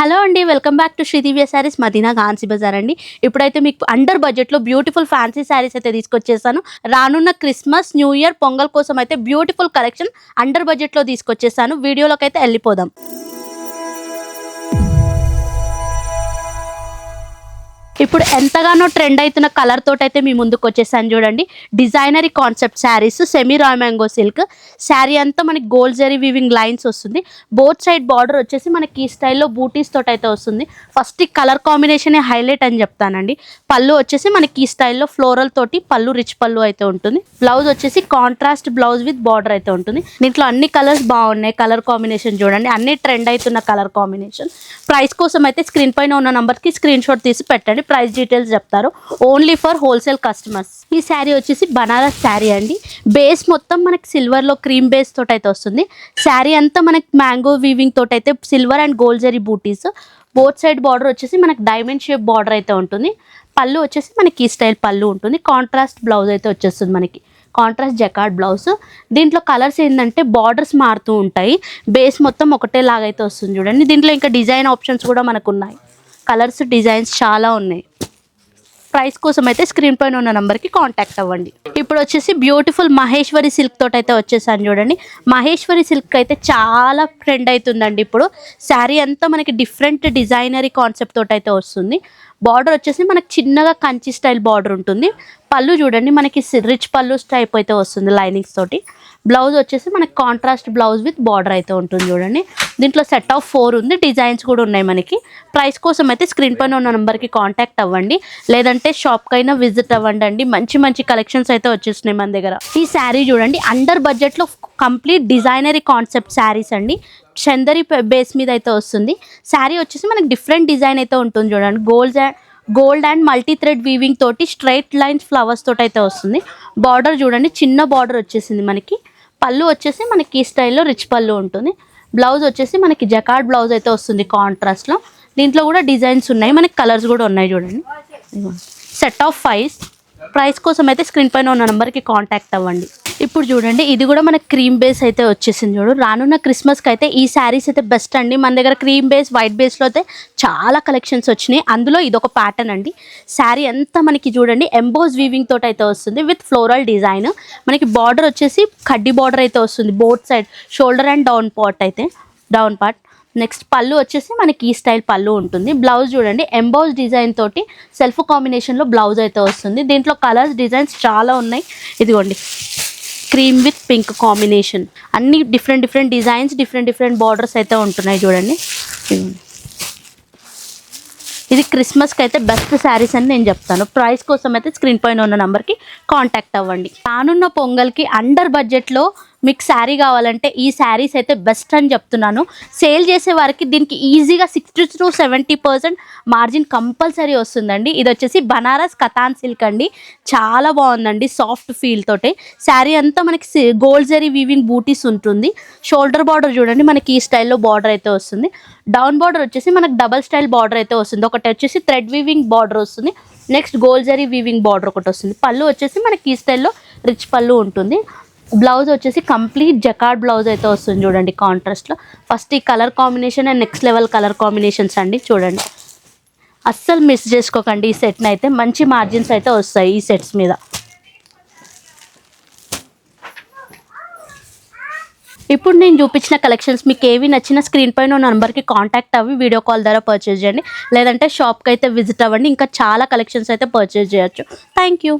Hello అండి, welcome back to Sridivya sarees Madina Ghansi Bazar అండి. ఇప్పుడైతే మీకు అండర్ బడ్జెట్లో బ్యూటిఫుల్ ఫ్యాన్సీ శారీస్ అయితే తీసుకొచ్చేసాను. రానున్న క్రిస్మస్, న్యూ ఇయర్, పొంగల్ కోసం అయితే బ్యూటిఫుల్ కలెక్షన్ అండర్ బడ్జెట్లో తీసుకొచ్చేసాను. వీడియోలోకి అయితే వెళ్ళిపోదాం. ఇప్పుడు ఎంతగానో ట్రెండ్ అవుతున్న కలర్ తోటి అయితే మీ ముందుకు వచ్చేసాను. చూడండి, designery concept saris, semi raw mango silk sari అంతా మనకి గోల్డ్ జరీ వీవింగ్ లైన్స్ వస్తుంది. బోత్ సైడ్ బార్డర్ వచ్చేసి మనకి ఈ స్టైల్లో బూటీస్ తోటి అయితే వస్తుంది. ఫస్ట్ ఈ కలర్ కాంబినేషన్ హైలైట్ అని చెప్తానండి. పళ్ళు వచ్చేసి మనకి ఈ స్టైల్లో ఫ్లోరల్ తోటి పళ్ళు, రిచ్ పళ్ళు అయితే ఉంటుంది. బ్లౌజ్ వచ్చేసి కాంట్రాస్ట్ బ్లౌజ్ విత్ బార్డర్ అయితే ఉంటుంది. దీంట్లో అన్ని కలర్స్ బాగున్నాయి. కలర్ కాంబినేషన్ చూడండి, అన్ని ట్రెండ్ అవుతున్న కలర్ కాంబినేషన్. ప్రైస్ కోసం అయితే స్క్రీన్ పైన ఉన్న నంబర్కి స్క్రీన్ షాట్ తీసి పెట్టండి. ప్రైస్ డీటెయిల్స్ చెప్తారు. Only for wholesale customers. ఈ శారీ వచ్చేసి బనారస్ శారీ అండి. బేస్ మొత్తం మనకి సిల్వర్లో క్రీమ్ బేస్ తోటి అయితే వస్తుంది. శారీ అంతా మనకి మ్యాంగో వీవింగ్ తోటి అయితే సిల్వర్ అండ్ గోల్డ్ జరీ బూటీస్. బోత్ సైడ్ బార్డర్ వచ్చేసి మనకి డైమండ్ షేప్ బార్డర్ అయితే ఉంటుంది. పళ్ళు వచ్చేసి మనకి ఈ స్టైల్ పళ్ళు ఉంటుంది. కాంట్రాస్ట్ బ్లౌజ్ అయితే వచ్చేస్తుంది మనకి. Contrast jacquard blouse. దీంట్లో కలర్స్ ఏంటంటే బార్డర్స్ మారుతూ ఉంటాయి. బేస్ మొత్తం ఒకటే లాగైతే వస్తుంది చూడండి. దీంట్లో ఇంకా డిజైన్ ఆప్షన్స్ కూడా మనకు ఉన్నాయి. కలర్స్, డిజైన్స్ చాలా ఉన్నాయి. ప్రైస్ కోసం అయితే స్క్రీన్ పైన ఉన్న నెంబర్కి కాంటాక్ట్ అవ్వండి. ఇప్పుడు వచ్చేసి బ్యూటిఫుల్ మహేశ్వరి సిల్క్ తోటి అయితే వచ్చేసాను చూడండి. మహేశ్వరి సిల్క్ అయితే చాలా ట్రెండ్ అవుతుందండి ఇప్పుడు. శారీ అంతా మనకి డిఫరెంట్ డిజైనరీ కాన్సెప్ట్ తోటి అయితే వస్తుంది. బార్డర్ వచ్చేసి మనకి చిన్నగా కంచి స్టైల్ బార్డర్ ఉంటుంది. పళ్ళు చూడండి, మనకి రిచ్ పళ్ళు టైప్ అయితే వస్తుంది లైనింగ్స్ తోటి. బ్లౌజ్ వచ్చేసి మనకి కాంట్రాస్ట్ బ్లౌజ్ విత్ బార్డర్ అయితే ఉంటుంది చూడండి. దీంట్లో సెట్ ఆఫ్ 4 ఉంది. డిజైన్స్ కూడా ఉన్నాయి మనకి. ప్రైస్ కోసం అయితే స్క్రీన్ పైన ఉన్న నెంబర్కి కాంటాక్ట్ అవ్వండి, లేదంటే షాప్కైనా విజిట్ అవ్వండి అండి. మంచి మంచి కలెక్షన్స్ అయితే వచ్చేసినాయి మన దగ్గర. ఈ శారీ చూడండి, అండర్ బడ్జెట్లో కంప్లీట్ డిజైనరీ కాన్సెప్ట్ శారీస్ అండి. చందరి బేస్ మీద అయితే వస్తుంది. శారీ వచ్చేసి మనకి డిఫరెంట్ డిజైన్ అయితే ఉంటుంది చూడండి. Gold and multi thread weaving తోటి స్ట్రైట్ లైన్స్ ఫ్లవర్స్ తోటి అయితే వస్తుంది. బార్డర్ చూడండి, చిన్న బార్డర్ వచ్చేసింది మనకి. పళ్ళు వచ్చేసి మనకి ఈ స్టైల్లో రిచ్ పళ్ళు ఉంటుంది. బ్లౌజ్ వచ్చేసి మనకి జకార్డ్ బ్లౌజ్ అయితే వస్తుంది కాంట్రాస్ట్లో. దీంట్లో కూడా డిజైన్స్ ఉన్నాయి, మనకి కలర్స్ కూడా ఉన్నాయి చూడండి. Set of 5. ప్రైస్ కోసం అయితే స్క్రీన్ పైన ఉన్న నెంబర్కి కాంటాక్ట్ అవ్వండి. ఇప్పుడు చూడండి, ఇది కూడా మనకి క్రీమ్ బేస్ అయితే వచ్చేసింది చూడు. రానున్న క్రిస్మస్కి అయితే ఈ శారీస్ అయితే బెస్ట్ అండి. మన దగ్గర క్రీమ్ బేస్, వైట్ బేస్లో అయితే చాలా కలెక్షన్స్ వచ్చినాయి. అందులో ఇదొక ప్యాటర్న్ అండి. శారీ అంతా మనకి చూడండి ఎంబోస్ వీవింగ్ తోటి అయితే వస్తుంది విత్ ఫ్లోరల్ డిజైన్. మనకి బార్డర్ వచ్చేసి కడ్డీ బార్డర్ అయితే వస్తుంది both side, shoulder and down part. Next పళ్ళు వచ్చేసి మనకి ఈ స్టైల్ పళ్ళు ఉంటుంది. బ్లౌజ్ చూడండి, ఎంబోస్ డిజైన్ తోటి సెల్ఫ్ కాంబినేషన్లో బ్లౌజ్ అయితే వస్తుంది. దీంట్లో కలర్స్, డిజైన్స్ చాలా ఉన్నాయి. ఇదిగోండి, క్రీమ్ విత్ పింక్ కాంబినేషన్. అన్ని డిఫరెంట్ డిజైన్స్, డిఫరెంట్ బార్డర్స్ అయితే ఉంటున్నాయి చూడండి. ఇది క్రిస్మస్కి అయితే బెస్ట్ శారీస్ అని నేను చెప్తాను. ప్రైస్ కోసం అయితే స్క్రీన్ పైన ఉన్న నెంబర్కి కాంటాక్ట్ అవ్వండి. రానున్న పొంగల్కి అండర్ బడ్జెట్లో మీకు శారీ కావాలంటే ఈ శారీస్ అయితే బెస్ట్ అని చెప్తున్నాను. సేల్ చేసే వారికి దీనికి ఈజీగా 60 to 70% మార్జిన్ కంపల్సరీ వస్తుందండి. ఇది వచ్చేసి బనారస్ కతాన్ సిల్క్ అండి. చాలా బాగుందండి, సాఫ్ట్ ఫీల్ తోటి. శారీ అంతా మనకి గోల్డ్ జరీ వీవింగ్ బూటీస్ ఉంటుంది. షోల్డర్ బార్డర్ చూడండి, మనకి ఈ స్టైల్లో బార్డర్ అయితే వస్తుంది. డౌన్ బార్డర్ వచ్చేసి మనకి డబల్ స్టైల్ బార్డర్ అయితే వస్తుంది. ఒకటి వచ్చేసి థ్రెడ్ వీవింగ్ బార్డర్ వస్తుంది. Next gold zari weaving border ఒకటి వస్తుంది. పళ్ళు వచ్చేసి మనకి ఈ స్టైల్లో రిచ్ పళ్ళు ఉంటుంది. బ్లౌజ్ వచ్చేసి కంప్లీట్ జకార్డ్ బ్లౌజ్ అయితే వస్తుంది చూడండి కాంట్రాస్ట్లో. ఫస్ట్ ఈ colour combination and next level colour combinations అండి చూడండి. అస్సలు మిస్ చేసుకోకండి ఈ సెట్ని అయితే. మంచి మార్జిన్స్ అయితే వస్తాయి ఈ సెట్స్ మీద. ఇప్పుడు నేను చూపించిన కలెక్షన్స్ మీకు ఏవి నచ్చిన స్క్రీన్ పైన ఉన్న నెంబర్కి కాంటాక్ట్ అవ్వి వీడియో కాల్ ద్వారా పర్చేజ్ చేయండి, లేదంటే షాప్కి అయితే విజిట్ అవ్వండి. ఇంకా చాలా కలెక్షన్స్ అయితే పర్చేజ్ చేయొచ్చు. Thank you.